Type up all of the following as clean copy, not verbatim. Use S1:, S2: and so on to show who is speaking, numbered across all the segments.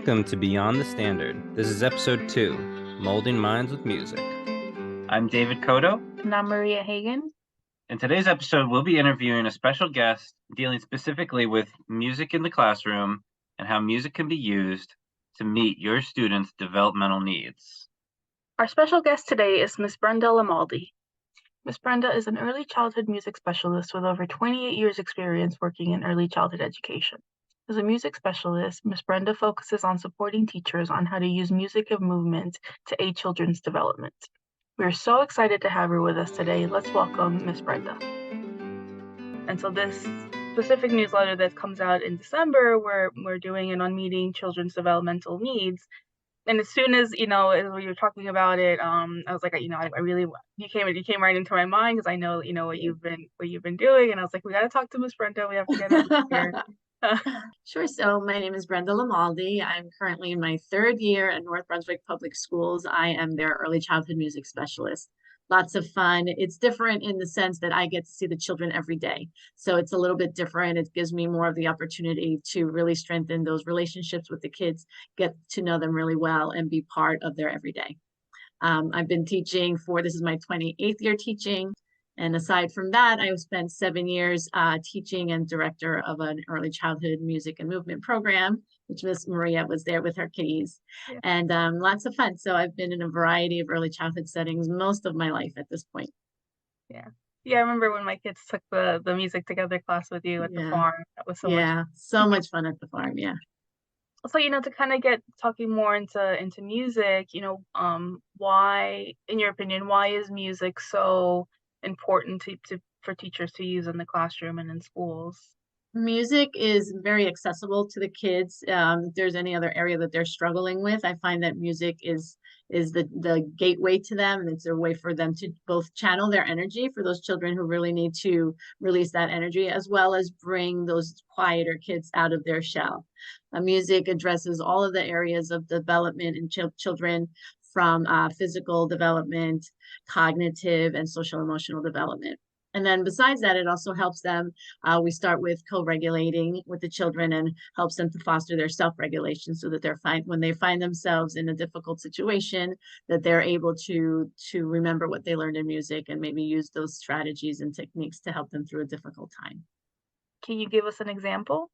S1: Welcome to Beyond the Standard. This is episode 2, Molding Minds with Music.
S2: I'm David Coto.
S3: And I'm Maria Hagon.
S2: In today's episode, we'll be interviewing a special guest dealing specifically with music in the classroom and how music can be used to meet your students' developmental needs.
S3: Our special guest today is Miss Brenda Lamaldi. Miss Brenda is an early childhood music specialist with over 28 years experience working in early childhood education. As a music specialist, Miss Brenda focuses on supporting teachers on how to use music and movement to aid children's development. We are so excited to have her with us today. Let's welcome Miss Brenda. And so this specific newsletter that comes out in December, we're doing it on meeting children's developmental needs. And as soon as, as we were talking about it, I was like, I really, you came right into my mind because I know, what you've been doing. And I was like, we got to talk to Miss Brenda. We have to get her here.
S4: Sure. So my name is Brenda Lamaldi. I'm currently in my 3rd year at North Brunswick Public Schools. I am their early childhood music specialist. Lots of fun. It's different in the sense that I get to see the children every day. So it's a little bit different. It gives me more of the opportunity to really strengthen those relationships with the kids, get to know them really well, and be part of their everyday. I've been teaching this is my 28th year teaching. And aside from that, I've spent 7 years teaching and director of an early childhood music and movement program, which Miss Maria was there with her kiddies, and lots of fun. So I've been in a variety of early childhood settings most of my life at this point.
S3: Yeah. I remember when my kids took the music together class with you at the farm. That was so much fun.
S4: So much fun at the farm. Yeah.
S3: So, to kind of get talking more into music, why, in your opinion, why is music so important for teachers to use in the classroom and in schools?
S4: Music is very accessible to the kids. If there's any other area that they're struggling with, I find that music is the gateway to them, and it's a way for them to both channel their energy for those children who really need to release that energy, as well as bring those quieter kids out of their shell. Music addresses all of the areas of development in children, from physical development, cognitive, and social emotional development. And then besides that, it also helps them. We start with co-regulating with the children and helps them to foster their self-regulation, so that when they find themselves in a difficult situation, that they're able to remember what they learned in music and maybe use those strategies and techniques to help them through a difficult time.
S3: Can you give us an example?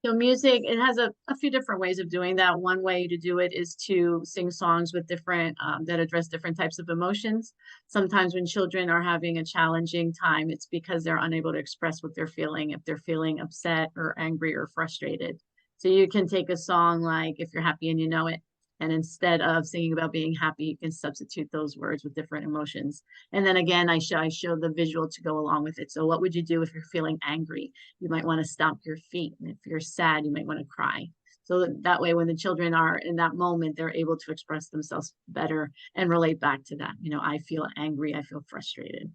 S4: So music, it has a few different ways of doing that. One way to do it is to sing songs with different, that address different types of emotions. Sometimes when children are having a challenging time, it's because they're unable to express what they're feeling, if they're feeling upset or angry or frustrated. So you can take a song like If You're Happy and You Know It, and instead of singing about being happy, you can substitute those words with different emotions. And then again, I show the visual to go along with it. So what would you do if you're feeling angry? You might want to stomp your feet. And if you're sad, you might want to cry. So that way, when the children are in that moment, they're able to express themselves better and relate back to that. I feel angry, I feel frustrated.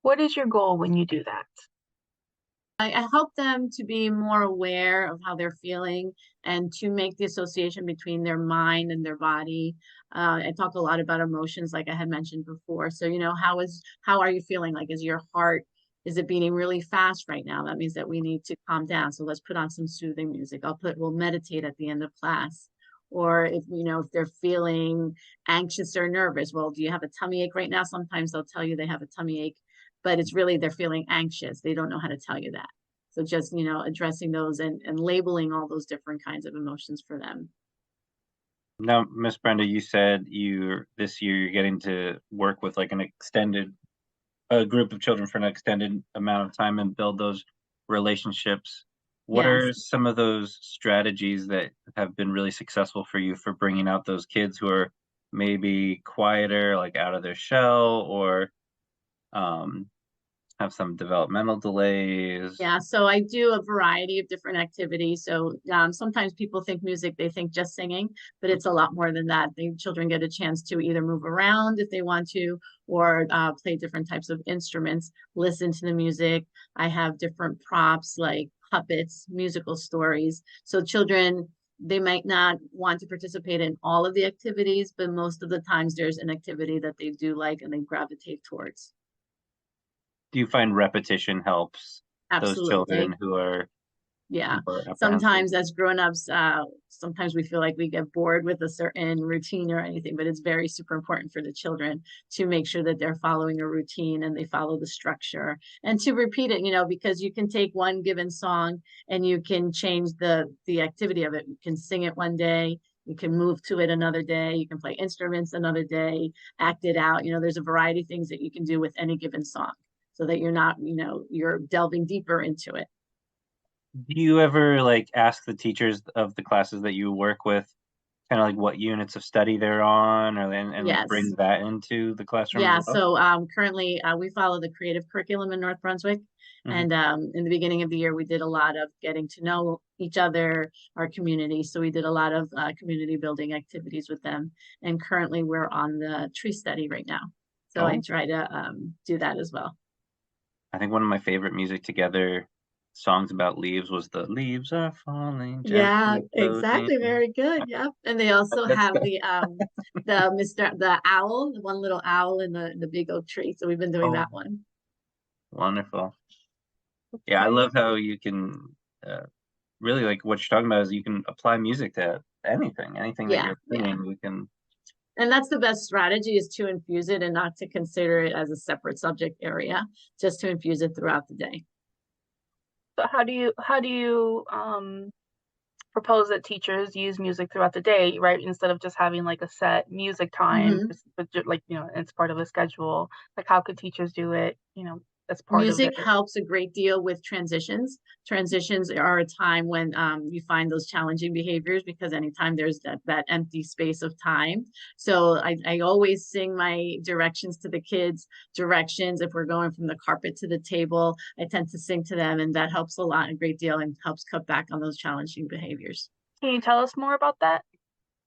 S3: What is your goal when you do that?
S4: I help them to be more aware of how they're feeling and to make the association between their mind and their body. I talk a lot about emotions, like I had mentioned before. So, how are you feeling? Like, is it beating really fast right now? That means that we need to calm down. So let's put on some soothing music. We'll meditate at the end of class. Or if they're feeling anxious or nervous, well, do you have a tummy ache right now? Sometimes they'll tell you they have a tummy ache, but it's really they're feeling anxious. They don't know how to tell you that. So just, addressing those and labeling all those different kinds of emotions for them.
S2: Now, Miss Brenda, you said this year you're getting to work with like a group of children for an extended amount of time and build those relationships. What are some of those strategies that have been really successful for you for bringing out those kids who are maybe quieter, like out of their shell, or have some developmental delays?
S4: Yeah, so I do a variety of different activities. So sometimes people think music, they think just singing, but it's a lot more than that. The children get a chance to either move around if they want to, or play different types of instruments, listen to the music. I have different props like puppets, musical stories. So children, they might not want to participate in all of the activities, but most of the times there's an activity that they do like and they gravitate towards.
S2: Do you find repetition helps
S4: Absolutely.
S2: those children who are
S4: Yeah.
S2: Or apprehensive.
S4: Sometimes as grown-ups, sometimes we feel like we get bored with a certain routine or anything, but it's very super important for the children to make sure that they're following a routine and they follow the structure and to repeat it, because you can take one given song and you can change the activity of it. You can sing it one day, you can move to it another day, you can play instruments another day, act it out. There's a variety of things that you can do with any given song so that you're not, you're delving deeper into it.
S2: Do you ever like ask the teachers of the classes that you work with kind of like what units of study they're on, or and like
S4: Yes.
S2: bring that into the classroom
S4: Yeah,
S2: as well?
S4: so currently we follow the creative curriculum in North Brunswick.
S2: Mhm.
S4: And in the beginning of the year, we did a lot of getting to know each other, our community. So we did a lot of community building activities with them. And currently we're on the tree study right now. So I
S2: Oh.
S4: try to do that as well.
S2: I think one of my favorite music together songs about leaves was the leaves are falling
S4: Yeah,
S2: gently floating.
S4: exactly. Very good. Yep. And they also
S2: That's
S4: have
S2: the
S4: the owl, the one little owl in the big oak tree. So we've been doing
S2: Oh,
S4: that one.
S2: wonderful. Yeah, I love how you can really like what you're talking about is you can apply music to anything that
S4: Yeah,
S2: you're
S4: yeah.
S2: singing. You can.
S4: And that's the best strategy, is to infuse it and not to consider it as a separate subject area, just to infuse it throughout the day.
S3: So how do you propose that teachers use music throughout the day, right? Instead of just having like a set music time,
S4: Mhm.
S3: but like, it's part of a schedule. Like how could teachers do it, as part of
S4: Music
S3: it?
S4: helps a great deal with transitions. Transitions are a time when you find those challenging behaviors, because anytime there's that empty space of time. So I always sing my directions to the kids. Directions, if we're going from the carpet to the table, I tend to sing to them, and that helps a great deal, and helps cut back on those challenging behaviors.
S3: Can you tell us more about that?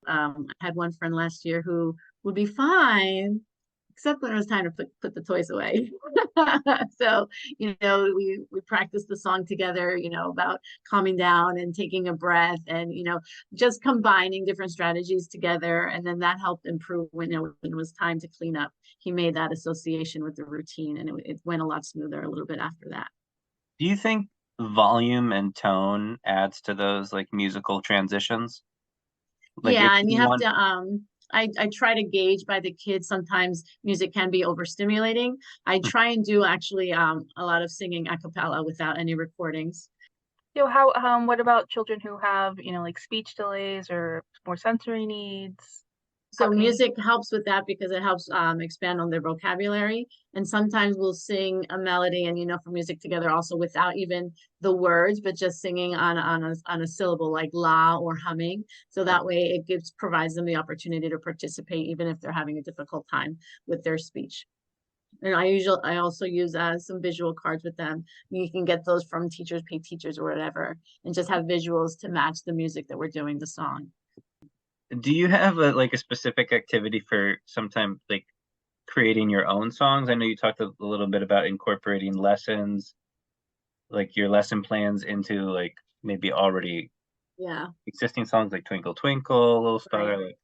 S4: I had one friend last year who would be fine, except when it was time to put the toys away. So, we practiced the song together, about calming down and taking a breath, and, just combining different strategies together. And then that helped improve when it was time to clean up. He made that association with the routine, and it went a lot smoother a little bit after that.
S2: Do you think volume and tone adds to those like musical transitions? Like if
S4: Yeah, and you
S2: you
S4: have
S2: want,
S4: to I try to gauge by the kids. Sometimes music can be overstimulating. I try and do actually a lot of singing a cappella without any recordings.
S3: How what about children who have, like speech delays or more sensory needs? How
S4: So
S3: can you
S4: music helps with that because it helps expand on their vocabulary. And sometimes we'll sing a melody and, for music together also without even the words, but just singing on a syllable like la or humming. So that way it provides them the opportunity to participate even if they're having a difficult time with their speech. And I also use some visual cards with them. You can get those from teachers, pay teachers, or whatever, and just have visuals to match the music that we're doing the song.
S2: do you have a specific activity for sometime like creating your own songs? I know you talked a little bit about incorporating lessons, like your lesson plans into like maybe already
S4: Yeah.
S2: existing songs like Twinkle Twinkle, Little Star.
S4: Right.
S2: Like,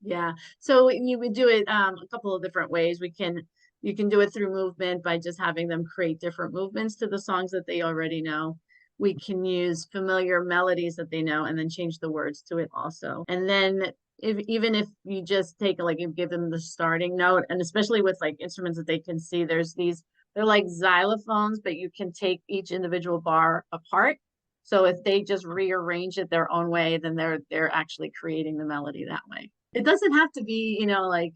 S4: Yeah. So you would do it a couple of different ways. You can do it through movement by just having them create different movements to the songs that they already know. We can use familiar melodies that they know and then change the words to it also. And then even if you just take you give them the starting note, and especially with like instruments that they can see, they're like xylophones, but you can take each individual bar apart. So if they just rearrange it their own way, then they're actually creating the melody that way. It doesn't have to be, like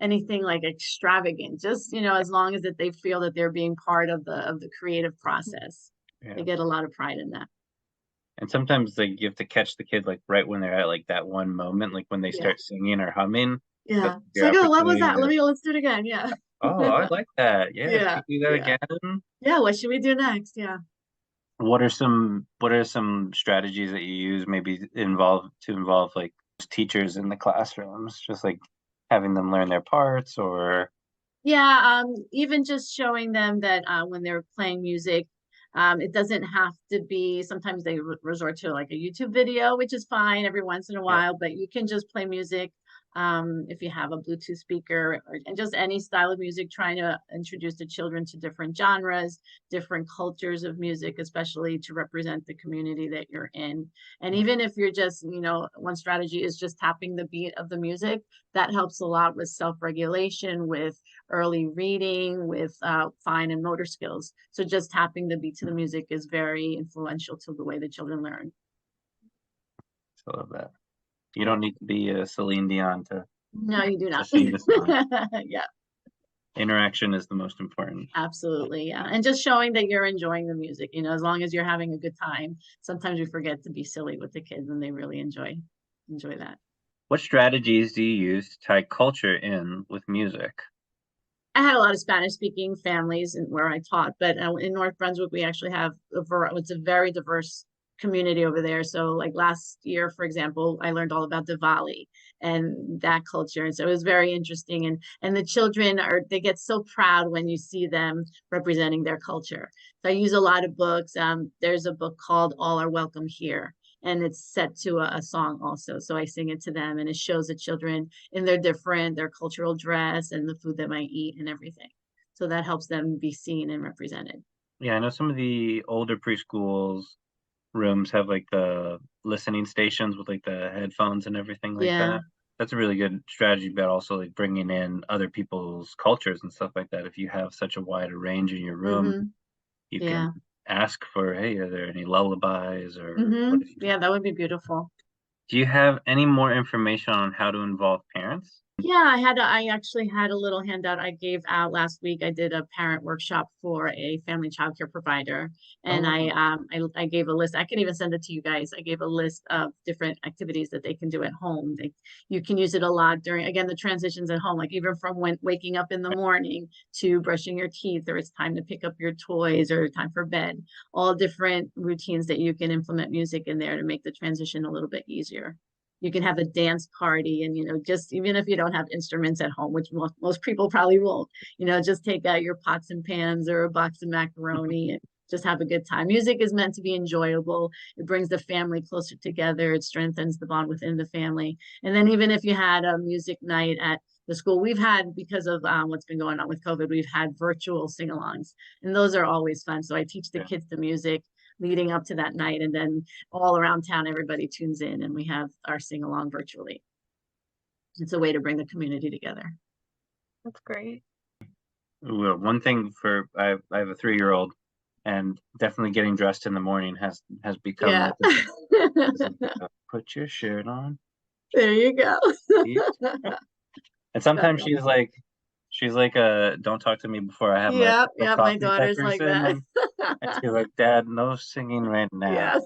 S4: anything like extravagant, just, as long as that they feel that they're being part of the creative process.
S2: yeah.
S4: They get a lot of pride in that.
S2: And sometimes like you have to catch the kid like right when they're at like that one moment, like when they
S4: Yeah.
S2: start singing or humming.
S4: Yeah. It's
S2: Your
S4: like, oh, what was
S2: opportunity
S4: that?
S2: to,
S4: Let's do it again. Yeah.
S2: oh, I like that. Yeah,
S4: Yeah.
S2: can you do that
S4: Yeah.
S2: again?
S4: Yeah. What should we do next? Yeah.
S2: What are some strategies that you use maybe involve like teachers in the classrooms, just like having them learn their parts or
S4: Yeah, even just showing them that when they're playing music, it doesn't have to be, sometimes they resort to like a YouTube video, which is fine every once in a
S2: yeah.
S4: while, but you can just play music if you have a Bluetooth speaker, and just any style of music, trying to introduce the children to different genres, different cultures of music, especially to represent the community that you're in. And even if you're just, one strategy is just tapping the beat of the music, that helps a lot with self-regulation, with early reading, with fine and motor skills. So just tapping the beat to the music is very influential to the way the children learn.
S2: I love that. You don't need to be a Celine Dion to
S4: No, you do not.
S2: sing the song.
S4: Yeah,
S2: Interaction is the most important.
S4: absolutely. Yeah. And just showing that you're enjoying the music, as long as you're having a good time. Sometimes we forget to be silly with the kids, and they really enjoy that.
S2: What strategies do you use to tie culture in with music?
S4: I had a lot of Spanish speaking families where I taught, but in North Brunswick, we actually have it's a very diverse community over there. So like last year, for example, I learned all about Diwali and that culture. And so it was very interesting. And the children they get so proud when you see them representing their culture. So I use a lot of books. There's a book called All Are Welcome Here, and it's set to a song also. So I sing it to them, and it shows the children in their cultural dress and the food they might eat and everything. So that helps them be seen and represented.
S2: Yeah, I know some of the older preschools rooms have like the listening stations with like the headphones and everything like that. That's a really good strategy, but also like bringing in other people's cultures and stuff like that. If you have such a wide range in your room, you can ask for, hey, are there any lullabies or
S4: Yeah, that would be beautiful.
S2: Do you have any more information on how to involve parents?
S4: Yeah, I actually had a little handout I gave out last week. I did a parent workshop for a family childcare provider, and I gave a list. I can even send it to you guys. I gave a list of different activities that they can do at home. You can use it a lot during, again, the transitions at home, like even from waking up in the morning to brushing your teeth, or it's time to pick up your toys, or time for bed. All different routines that you can implement music in there to make the transition a little bit easier. You can have a dance party, and just even if you don't have instruments at home, which most people probably won't, just take out your pots and pans or a box of macaroni and just have a good time. Music is meant to be enjoyable. It brings the family closer together. It strengthens the bond within the family. And then even if you had a music night at the school, we've had, because of what's been going on with COVID, we've had virtual sing-alongs, and those are always fun. So I teach the kids the music leading up to that night, and then all around town everybody tunes in and we have our sing-along virtually. It's a way to bring the community together.
S3: That's great.
S2: Well, one thing I have a 3-year-old, and definitely getting dressed in the morning has become put your shirt on.
S4: There you go.
S2: And sometimes she's like don't talk to me before I have
S4: my daughter's like that.
S2: And she's like, Dad, no singing right now.
S4: Yes.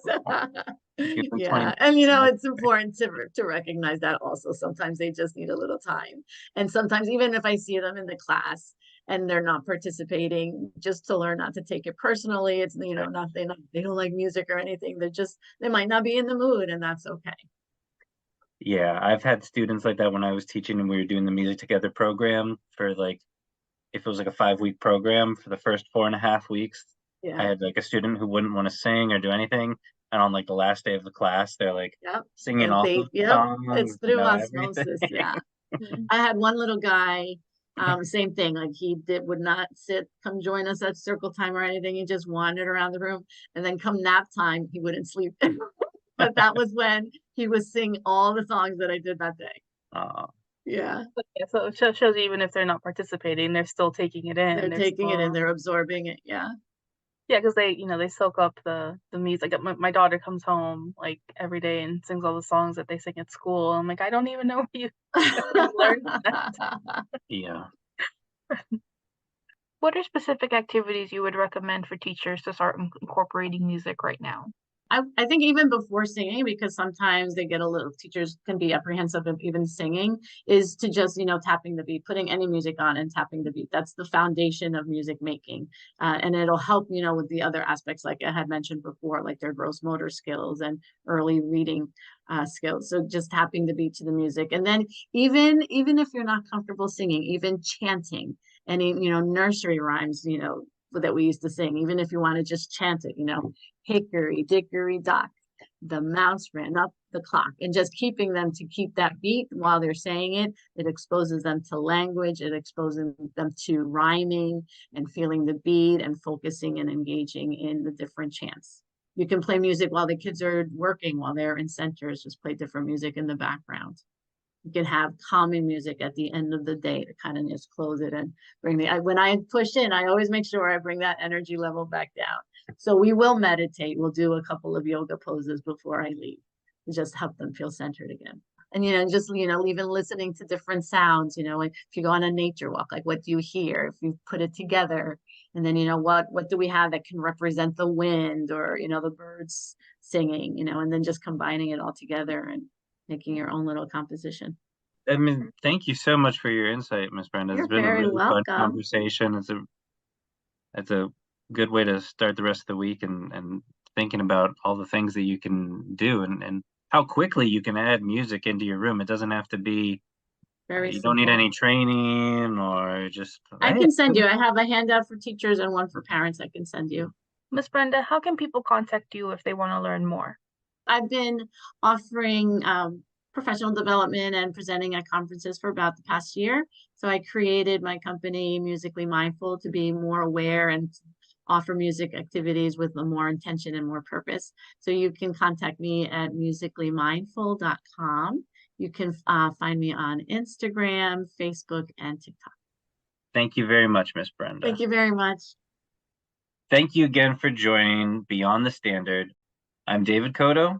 S4: Yeah, and it's important to recognize that also. Sometimes they just need a little time, and sometimes even if I see them in the class and they're not participating, just to learn not to take it personally. It's not they don't like music or anything. They might not be in the mood, and that's okay.
S2: Yeah, I've had students like that when I was teaching and we were doing the Music Together program for like, if it was like a 5-week program, for the first 4.5 weeks, I had like a student who wouldn't want to sing or do anything. And on like the last day of the class, they're like singing all the songs.
S4: It's through osmosis. Yeah. I had one little guy, same thing. Like he would not come join us at circle time or anything. He just wandered around the room, and then come nap time, he wouldn't sleep. But that was when he was singing all the songs that I did that day. Yeah.
S3: So it shows even if they're not participating, they're still taking it in.
S4: They're taking it in. They're absorbing it. Yeah.
S3: Yeah, because they soak up the music. My daughter comes home like every day and sings all the songs that they sing at school. I'm like, I don't even know where you learned that.
S2: Yeah.
S3: What are specific activities you would recommend for teachers to start incorporating music right now?
S4: I think even before singing, because sometimes teachers can be apprehensive of even singing, is to just, tapping the beat, putting any music on and tapping the beat. That's the foundation of music making. And it'll help, with the other aspects, like I had mentioned before, like their gross motor skills and early reading skills. So just tapping the beat to the music. And then even if you're not comfortable singing, even chanting any, nursery rhymes, that we used to sing, even if you want to just chant it, hickory dickory dock, the mouse ran up the clock, and just keeping them to keep that beat while they're saying it. It exposes them to language, it exposes them to rhyming and feeling the beat and focusing and engaging in the different chants. You can play music while the kids are working, while they're in centers, just play different music in the background. You can have calming music at the end of the day to kind of just close it and bring when I push in, I always make sure I bring that energy level back down. So we will meditate. We'll do a couple of yoga poses before I leave to just help them feel centered again. And, just, even listening to different sounds, like if you go on a nature walk, like what do you hear? If you put it together, and then, what do we have that can represent the wind or, the birds singing, and then just combining it all together and making your own little composition.
S2: I mean, thank you so much for your insight, Miss Brenda.
S4: You're
S2: It's been a
S4: very
S2: really
S4: welcome.
S2: fun conversation. It's a good way to start the rest of the week and thinking about all the things that you can do and how quickly you can add music into your room. It doesn't have to be
S4: Very
S2: you
S4: simple.
S2: don't need any training or just.
S4: I can send you. I have a handout for teachers and one for parents I can send you.
S3: Miss Brenda, how can people contact you if they want to learn more?
S4: I've been offering professional development and presenting at conferences for about the past year. So I created my company, Musically Mindful, to be more aware and offer music activities with more intention and more purpose. So you can contact me at musicallymindful.com. You can find me on Instagram, Facebook, and TikTok.
S2: Thank you very much, Miss Brenda.
S4: Thank you very much.
S2: Thank you again for joining Beyond the Standard. I'm David Coto.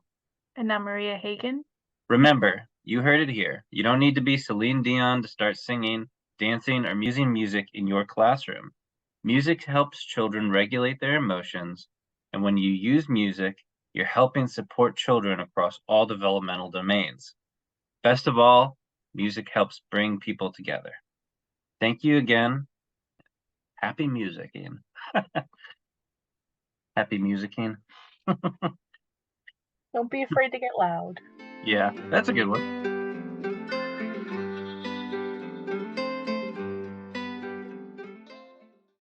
S3: And I'm Maria Hagon.
S2: Remember, you heard it here. You don't need to be Celine Dion to start singing, dancing, or using music in your classroom. Music helps children regulate their emotions, and when you use music, you're helping support children across all developmental domains. Best of all, music helps bring people together. Thank you again. Happy musicking. Happy musicking.
S3: Don't be afraid to get loud.
S2: Yeah, that's a good one.